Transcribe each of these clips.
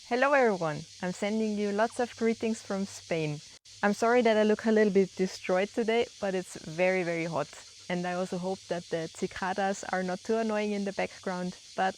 Hello everyone, I'm sending you lots of greetings from Spain. I'm sorry that I look a little bit destroyed today, but it's very hot. And I also hope that the cicadas are not too annoying in the background, but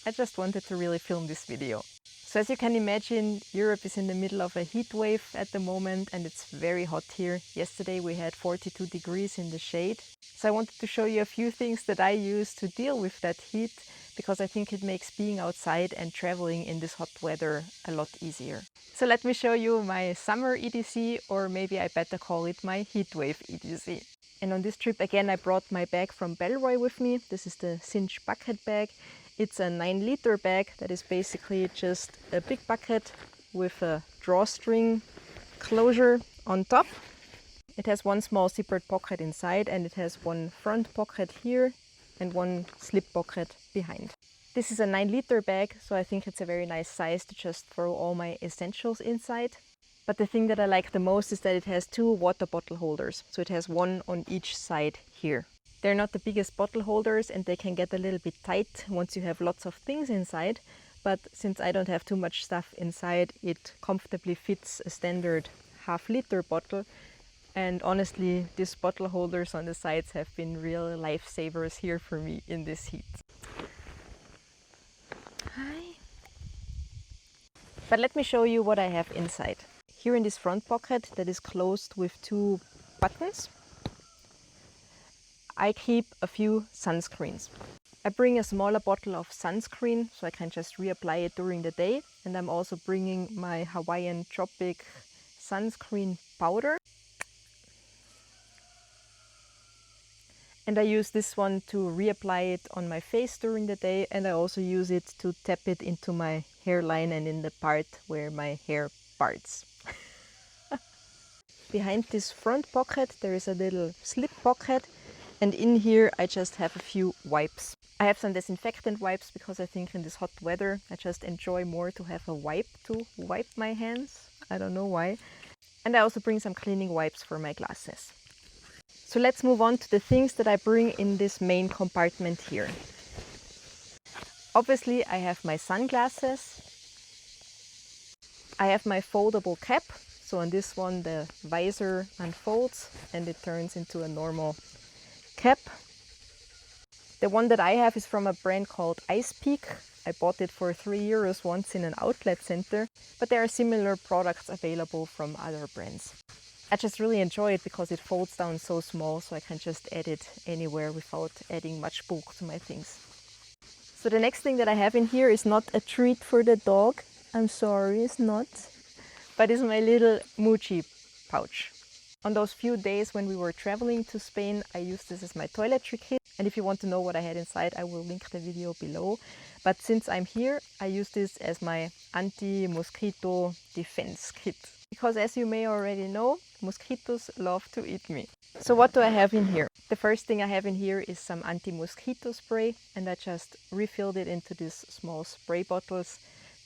I just wanted to really film this video. So as you can imagine, Europe is in the middle of a heat wave at the moment and it's very hot here. Yesterday we had 42 degrees in the shade. So I wanted to show you a few things that I use to deal with that heat, because I think it makes being outside and traveling in this hot weather a lot easier. So let me show you my summer EDC, or maybe I better call it my heatwave EDC. And on this trip again I brought my bag from Bellroy with me. This is the Cinch bucket bag. It's a 9-liter bag that is basically just a big bucket with a drawstring closure on top. It has one small zippered pocket inside and it has one front pocket here and one slip pocket behind. This is a 9-liter bag, so I think it's a very nice size to just throw all my essentials inside. But the thing that I like the most is that it has 2 water bottle holders, so it has one on each side here. They're not the biggest bottle holders and they can get a little bit tight once you have lots of things inside, but since I don't have too much stuff inside, it comfortably fits a standard half-liter bottle. And honestly, these bottle holders on the sides have been real lifesavers here for me in this heat. Hi! But let me show you what I have inside. Here in this front pocket that is closed with 2 buttons, I keep a few sunscreens. I bring a smaller bottle of sunscreen so I can just reapply it during the day, and I'm also bringing my Hawaiian Tropic sunscreen powder. And I use this one to reapply it on my face during the day, and I also use it to tap it into my hairline and in the part where my hair parts. Behind this front pocket there is a little slip pocket, and in here I just have a few wipes. I have some disinfectant wipes because I think in this hot weather I just enjoy more to have a wipe to wipe my hands. I don't know why. And I also bring some cleaning wipes for my glasses. So let's move on to the things that I bring in this main compartment here. Obviously I have my sunglasses. I have my foldable cap. So on this one the visor unfolds and it turns into a normal cap. The one that I have is from a brand called Ice Peak. I bought it for €3 once in an outlet center, but there are similar products available from other brands. I just really enjoy it because it folds down so small, so I can just add it anywhere without adding much bulk to my things. So the next thing that I have in here is not a treat for the dog. I'm sorry, it's not. But it's my little Muji pouch. On those few days when we were traveling to Spain, I used this as my toiletry kit. And if you want to know what I had inside, I will link the video below. But since I'm here, I use this as my anti-mosquito defense kit. Because as you may already know, mosquitoes love to eat me. So what do I have in here? The first thing I have in here is some anti-mosquito spray, and I just refilled it into these small spray bottles.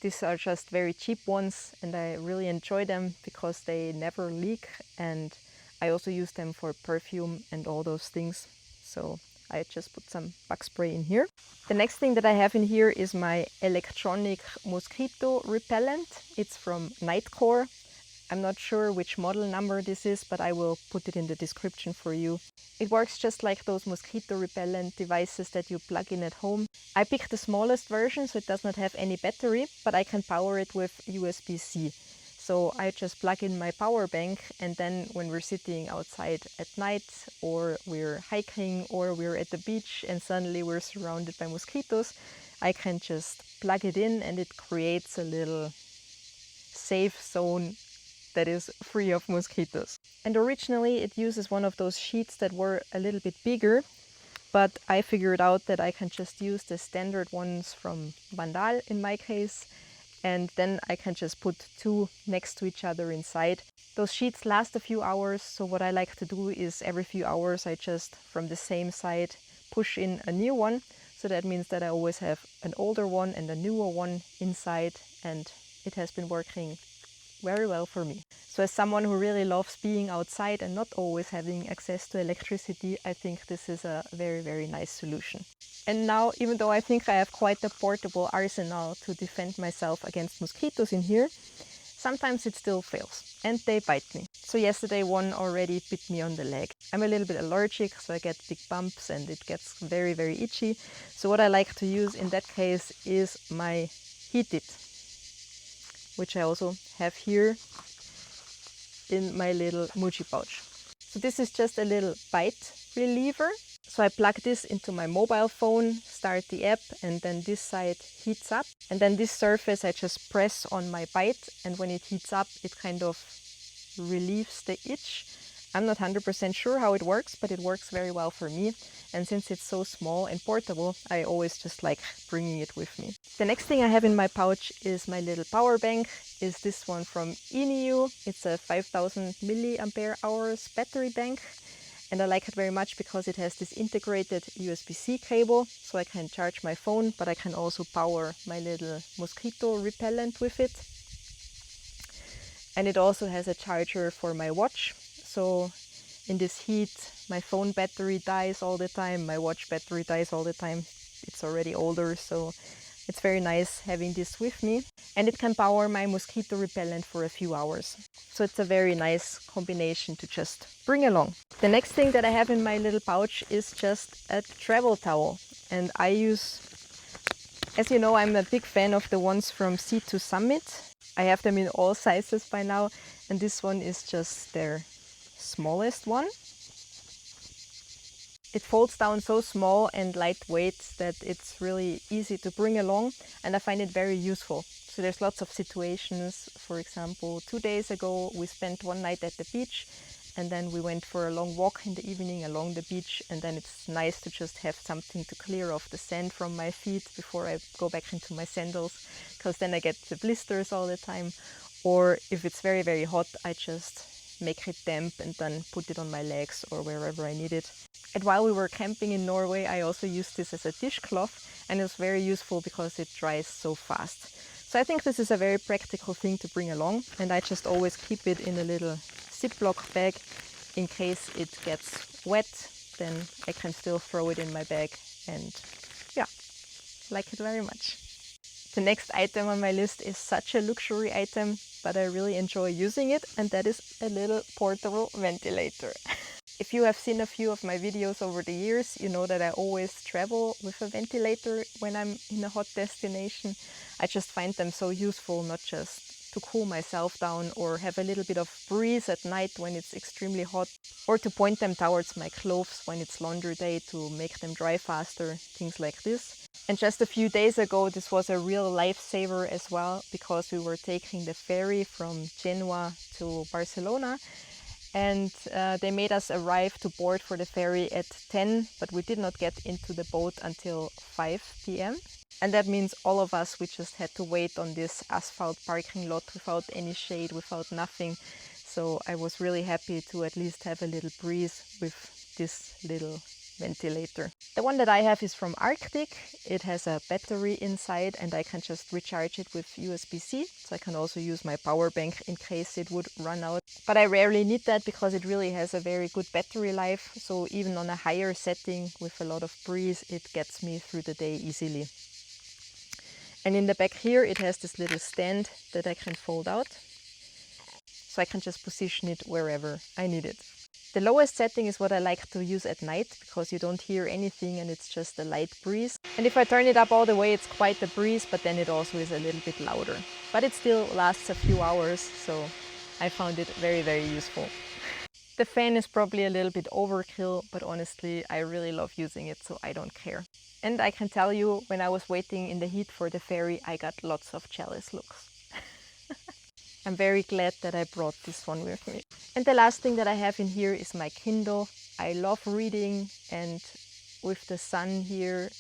These are just very cheap ones and I really enjoy them because they never leak, and I also use them for perfume and all those things. So I just put some bug spray in here. The next thing that I have in here is my electronic mosquito repellent. It's from Nitecore. I'm not sure which model number this is, but I will put it in the description for you. It works just like those mosquito repellent devices that you plug in at home. I picked the smallest version, so it does not have any battery, but I can power it with USB-C. So I just plug in my power bank, and then when we're sitting outside at night, or we're hiking, or we're at the beach and suddenly we're surrounded by mosquitoes, I can just plug it in and it creates a little safe zone that is free of mosquitoes. And originally it uses one of those sheets that were a little bit bigger, but I figured out that I can just use the standard ones from Vandal in my case, and then I can just put 2 next to each other inside. Those sheets last a few hours, so what I like to do is every few hours I just from the same side push in a new one. So that means that I always have an older one and a newer one inside, and it has been working very well for me. So as someone who really loves being outside and not always having access to electricity, I think this is a very, very nice solution. And now, even though I think I have quite a portable arsenal to defend myself against mosquitoes in here, sometimes it still fails and they bite me. So yesterday one already bit me on the leg. I'm a little bit allergic, so I get big bumps and it gets very, very itchy. So what I like to use in that case is my Heat It, which I also have here in my little Muji pouch. So this is just a little bite reliever. So I plug this into my mobile phone, start the app, and then this side heats up. And then this surface I just press on my bite, and when it heats up, it kind of relieves the itch. I'm not 100% sure how it works, but it works very well for me. And since it's so small and portable, I always just like bringing it with me. The next thing I have in my pouch is my little power bank. Is this one from EDC. It's a 5000 milliampere hours battery bank. And I like it very much because it has this integrated USB-C cable, so I can charge my phone, but I can also power my little mosquito repellent with it. And it also has a charger for my watch. So in this heat, my phone battery dies all the time, my watch battery dies all the time. It's already older, so it's very nice having this with me. And it can power my mosquito repellent for a few hours. So it's a very nice combination to just bring along. The next thing that I have in my little pouch is just a travel towel. And I use, as you know, I'm a big fan of the ones from Sea to Summit. I have them in all sizes by now, and this one is just their smallest one. It folds down so small and lightweight that it's really easy to bring along, and I find it very useful. So there's lots of situations. For example, 2 days ago we spent one night at the beach, and then we went for a long walk in the evening along the beach, and then it's nice to just have something to clear off the sand from my feet before I go back into my sandals, because then I get the blisters all the time. Or if it's very, very hot, I just make it damp and then put it on my legs or wherever I need it. And while we were camping in Norway, I also used this as a dishcloth, and it was very useful because it dries so fast. So I think this is a very practical thing to bring along, and I just always keep it in a little Ziploc bag in case it gets wet. Then I can still throw it in my bag, and yeah, like it very much. The next item on my list is such a luxury item, but I really enjoy using it, and that is a little portable ventilator. If you have seen a few of my videos over the years, you know that I always travel with a ventilator when I'm in a hot destination. I just find them so useful, not just to cool myself down or have a little bit of breeze at night when it's extremely hot, or to point them towards my clothes when it's laundry day to make them dry faster, things like this. And just a few days ago, this was a real lifesaver as well, because we were taking the ferry from Genoa to Barcelona. And they made us arrive to board for the ferry at 10, but we did not get into the boat until 5 p.m. And that means all of us, we just had to wait on this asphalt parking lot without any shade, without nothing. So I was really happy to at least have a little breeze with this little ventilator. The one that I have is from Arctic. It has a battery inside and I can just recharge it with USB-C. So I can also use my power bank in case it would run out. But I rarely need that because it really has a very good battery life. So even on a higher setting with a lot of breeze, it gets me through the day easily. And in the back here, it has this little stand that I can fold out. So I can just position it wherever I need it. The lowest setting is what I like to use at night because you don't hear anything and it's just a light breeze. And if I turn it up all the way, it's quite a breeze, but then it also is a little bit louder. But it still lasts a few hours, so I found it very, very useful. The fan is probably a little bit overkill, but honestly, I really love using it, so I don't care. And I can tell you, when I was waiting in the heat for the ferry, I got lots of jealous looks. I'm very glad that I brought this one with me. And the last thing that I have in here is my Kindle. I love reading, and with the sun here,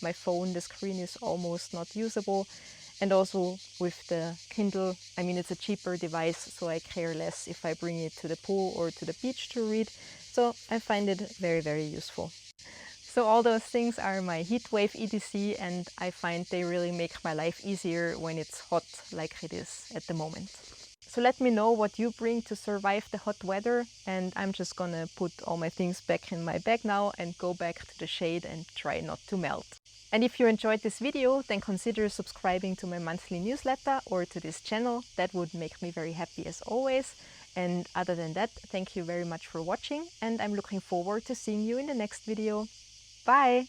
my phone, the screen is almost not usable. And also with the Kindle, I mean, it's a cheaper device, so I care less if I bring it to the pool or to the beach to read. So I find it very, very useful. So all those things are my Heatwave EDC, and I find they really make my life easier when it's hot like it is at the moment. So let me know what you bring to survive the hot weather, and I'm just gonna put all my things back in my bag now and go back to the shade and try not to melt. And if you enjoyed this video, then consider subscribing to my monthly newsletter or to this channel. That would make me very happy as always. And other than that, thank you very much for watching, and I'm looking forward to seeing you in the next video. Bye!